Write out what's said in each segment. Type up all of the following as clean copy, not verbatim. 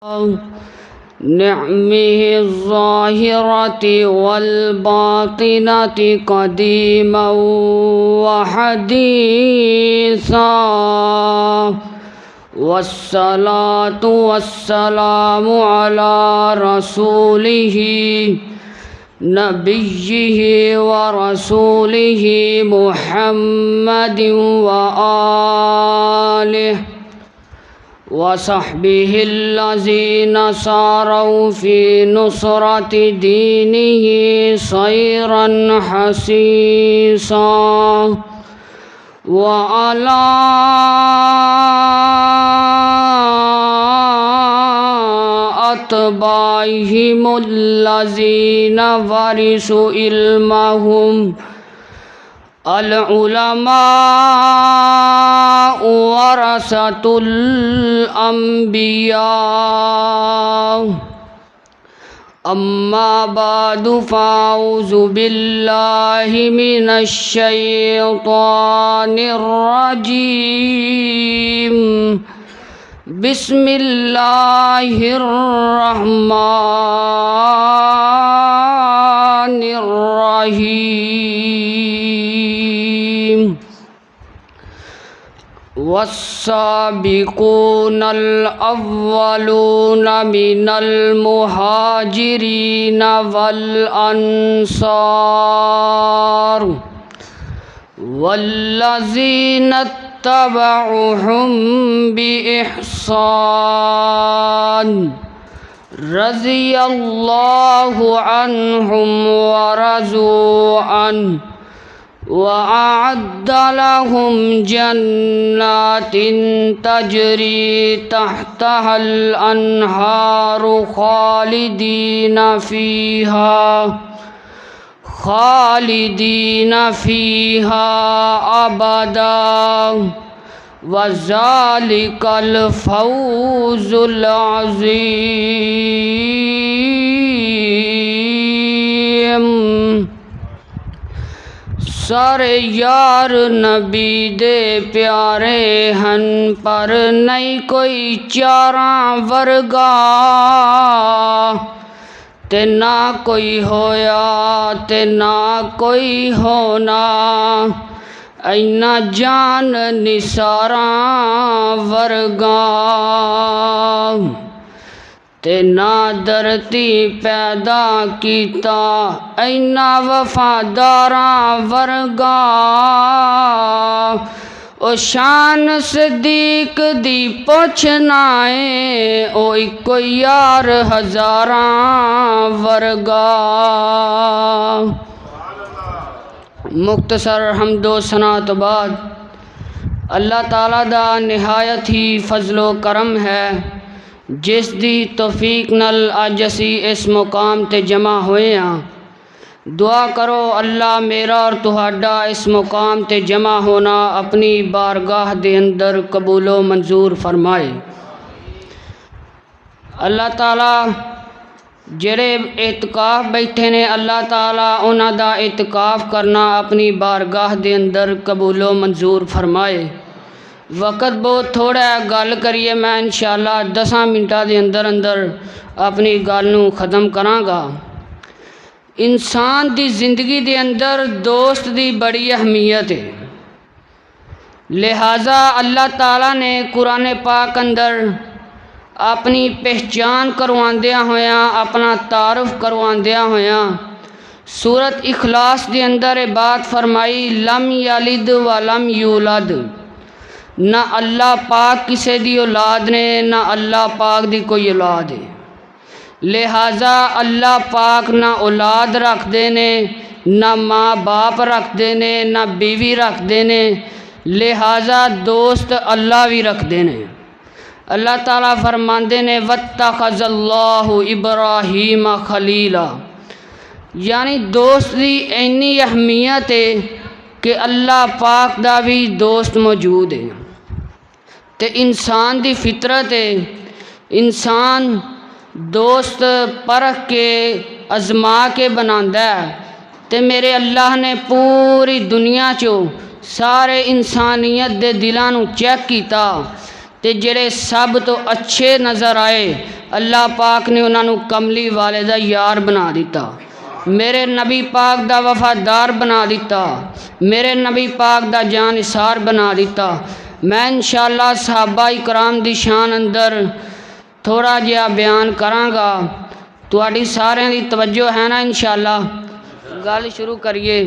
نعمه الظاهرة والباطنة قديما وحديثا، والصلاة والسلام على رسوله نبيه ورسوله محمد وآله وصحبه الذين ساروا في نصرة دينه سيرا حثيثا، وعلى أتباعهم الذين ورثوا علمهم العلماء ورثة الأنبياء. أما بعد فأعوذ بالله من الشيطان الرجيم. بسم الله الرحمن الرحيم. والسابقون الأولون من المهاجرين والأنصار والذين اتبعوهم بإحسان رضي الله عنهم ورضوا عنه، وأعد لهم جنات تجري تحتها الأنهار خالدين فيها أبدا، وذلك الفوز العظيم. سارے یار نبی دے پیارے ہن، پر نہیں کوئی چاراں ورگا، تے نہ کوئی ہویا تے نہ کوئی ہونا، اینا جان نثاراں ورگا، تے نہ دھرتی پیدا کیتا اینا وفاداراں ورگا، او شان صدیق دی پوچھنا ہے، او اکو یار ہزاراں ورگا۔ مختصر حمد و ثنا تو بعد اللہ تعالیٰ دا نہایت ہی فضل و کرم ہے، جس دی توفیق نال اج اسی اس مقام تے جمع ہوئے ہاں۔ دعا کرو اللہ میرا اور تہاڈا اس مقام تے جمع ہونا اپنی بارگاہ دے اندر قبول و منظور فرمائے۔ اللہ تعالیٰ جڑے اعتکاف بیٹھے نے، اللہ تعالیٰ انہاں دا اعتکاف کرنا اپنی بارگاہ دے اندر قبول و منظور فرمائے۔ وقت بہت تھوڑا ہے، گل کریے میں انشاءاللہ 10 منٹاں دے اندر اپنی گل نوں ختم کراں گا۔ انسان دی زندگی دے اندر دوست دی بڑی اہمیت ہے، لہٰذا اللہ تعالیٰ نے قرآن پاک اندر اپنی پہچان کرواندیاں ہویاں، اپنا تعارف کرواندیاں ہویاں سورۃ اخلاص دے اندر یہ بات فرمائی، لم یلد ولم یولد، نہ اللہ پاک کسے دی اولاد نے، نہ اللہ پاک دی کوئی اولاد ہے، لہٰذا اللہ پاک نہ اولاد رکھ دے نے، نہ ماں باپ رکھ دے نے، نہ بیوی رکھ دے نے، لہٰذا دوست اللہ بھی رکھ دے نے۔ اللہ تعالیٰ فرماندے نے واتخذ اللہ ابراہیم خلیلا، یعنی دوست دی اینی اہمیت ہے کہ اللہ پاک دا بھی دوست موجود ہے۔ تے انسان دی فطرت ہے، انسان دوست پرکھ کے ازما کے بناندا ہے، تے میرے اللہ نے پوری دنیا چو سارے انسانیت دے دلاں نوں چیک کیتا تے جڑے سب تو اچھے نظر آئے اللہ پاک نے انہاں نوں کملی والے دا یار بنا دیتا، میرے نبی پاک دا وفادار بنا دیتا، میرے نبی پاک دا جان نثار بنا دیتا۔ میں انشاءاللہ صحابہ اکرام دی شان اندر تھوڑا جہا بیان کراں گا، تواڈی سارے دی توجہ ہے نا انشاءاللہ؟ گل شروع کریے۔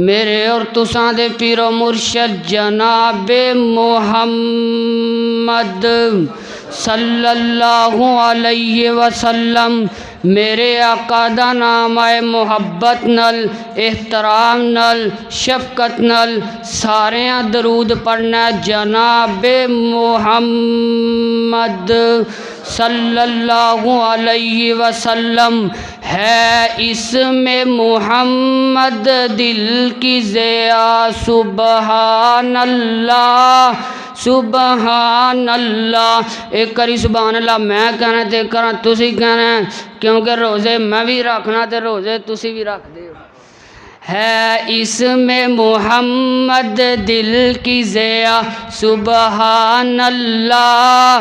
میرے اور تساں دے پیر و مرشد جناب محمد صلی اللہ علیہ وسلم میرے آقا دا نام آئے محبت نل، احترام نل، شفقت نل ساریاں درود پڑھنا جناب محمد صلی اللہ علیہ وسلم ہے اسم محمد دل کی ضیا سبحان اللہ سبحان اللہ۔ ایک کری سبحان اللہ میں کہنا تے کرا تسی کہنا، کیونکہ روزے میں بھی رکھنا تے روزے تسی بھی رکھ دے۔ ہے اسم محمد دل کی ضیا سبحان اللہ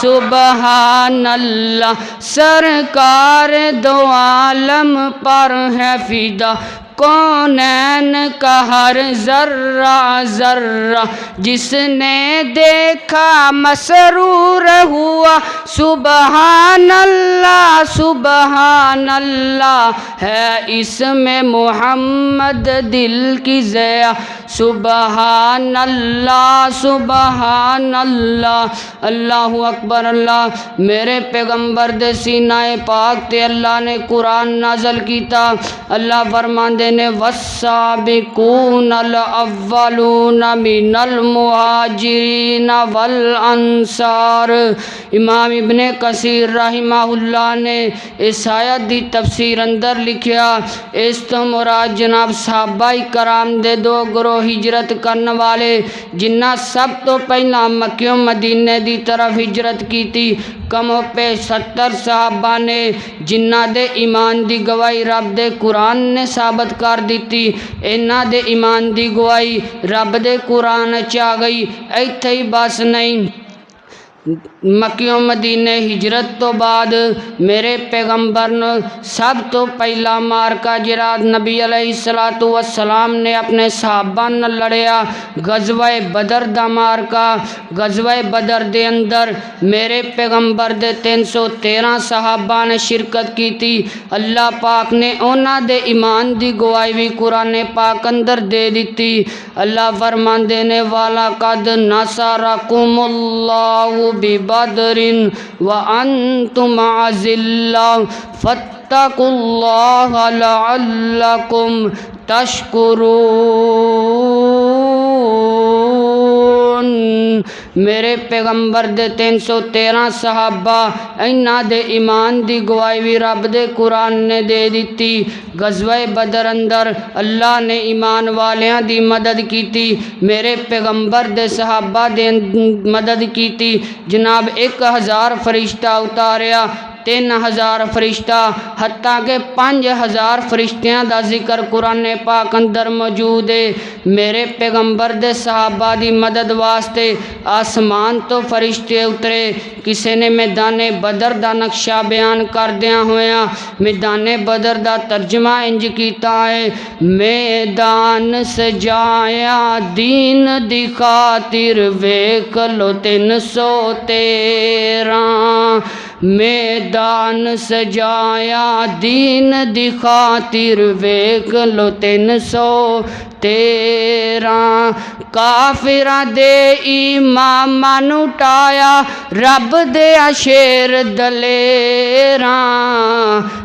سبحان اللہ، سرکار دو عالم پر ہے فدا کونین کا ہر ذرہ ذرہ، جس نے دیکھا مسرور ہوا سبحان اللہ سبحان اللہ۔ ہے اسم محمد دل کی ضیا سبحان اللہ سبحان اللہ۔ اللہ اکبر اللہ۔ میرے پیغمبر دے سینہ پاک تے اللہ نے قرآن نازل کیتا۔ اللہ فرماندے نے والسابقون الاولون من المہاجرین والانصار۔ امام ابن کثیر رحمہ اللہ نے اس آیت دی تفسیر اندر لکھیا، اس تو مراد جناب صحابہ کرام دے دو گروہ ہجرت کرنے والے جنہ سب تو پہلا مکہ مدینے دی طرف ہجرت کی تھی، کم و پیش 70 صحابہ نے جنہ دے ایمان دی گواہی رب دے قرآن نے ثابت کر دیتی۔ انہ دے ایمان دی گواہی رب دے قرآن چا گئی، ایتھے ہی بس نہیں، مکہ مدینے ہجرت تو بعد میرے پیغمبر نے سب تو پہلا مارکا جراد نبی علیہ السلام نے اپنے صحابہ نہ لڑیا غزوہ بدر دا مارکا۔ غزوہ بدر دے اندر میرے پیغمبر دے 313 صحابہ نے شرکت کی تھی۔ اللہ پاک نے اونا دے ایمان دی گواہی بھی قرآن پاک اندر دے دیتی۔ اللہ فرماندے نے وَلَقَدْ نَصَرَكُمُ اللَّهُ بِبَدْرٍ وَأَنْتُمْ أَذِلَّةٌ فَاتَّقُوا اللَّهَ لَعَلَّكُمْ تَشْكُرُونَ۔ میرے پیغمبر دے 313 صحابہ انہاں دے ایمان دی گواہی بھی رب دے قرآن نے دے دیتی۔ غزوہ بدر اندر اللہ نے ایمان والیاں دی مدد کیتی، میرے پیغمبر دے صحابہ دے مدد کیتی۔ جناب 1000 فرشتہ اتاریا، 3000 فرشتہ، حتیٰ کہ 5000 فرشتیاں دا ذکر قرآن پاک اندر موجود ہے۔ میرے پیغمبر دے صحابہ دی مدد واسطے آسمان تو فرشتے اترے۔ کسی نے میدان بدر دا نقشہ بیان کردیاں ہویا میدان بدر دا ترجمہ انج کیتا ہے، میدان سجایا دین دی خاطر ویکھ لو 313، میدان سجایا دین دی خاطر ویکھ لو 313، کافراں دے اماماں نوں ٹایا رب دے شیر دلیراں،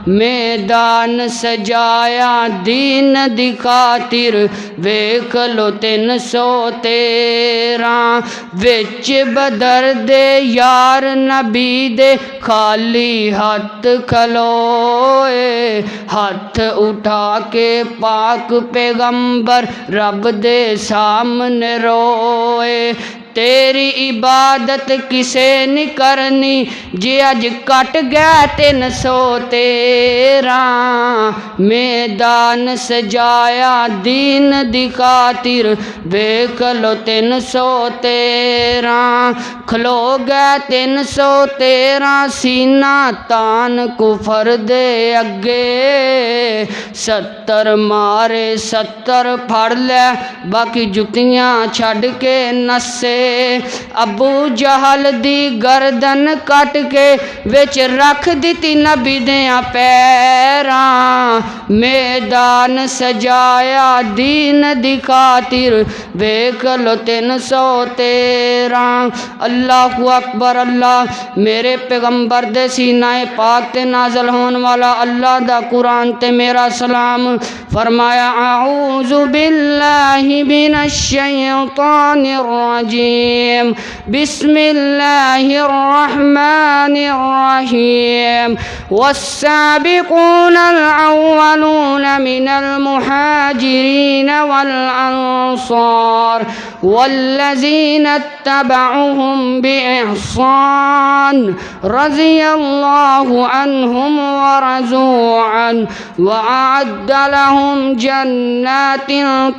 میدان سجایا دین دی خاطر ویکھ لو 313، وچ بدر دے یار نبی دے خالی ہاتھ کھلوئے، ہاتھ اٹھا کے پاک پیغمبر رب دے سامنے روئے، تیری عبادت کسے نہیں کرنی جی اج کٹ گیا 313 میدان سجایا دین دی خاطر ویکھ لو 313 کھلو گئے 313 سینہ تان کفر دے اگے 70 مارے 70 پھڑ لے باقی جتیاں چھڈ کے نسے ابو جہل دی گردن کٹ کے وچ رکھ دتی نبی دیاں پیراں میدان سجایا دین دی خاطر ویکھ لو 313 اللہ اکبر اللہ میرے پیغمبر دے سینہ پاک تے نازل ہون والا اللہ دا قرآن تے میرا سلام فرمایا اعوذ باللہ من الشیطان الرجیم بسم اللہ الرحمن الرحیم والسابقون الاولون من المہاجرین والانصار والذین اتبعوهم بإحسان رضی اللہ عنہم ورضوا عنہ وأعد لهم جنات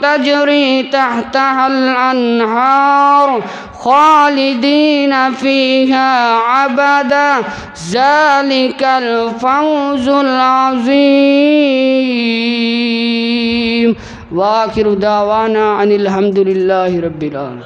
تجري تحتها الأنهار خالدين فيها أبدا ذلك الفوز العظيم وآخر دعوانا أن الحمد لله رب العالمين.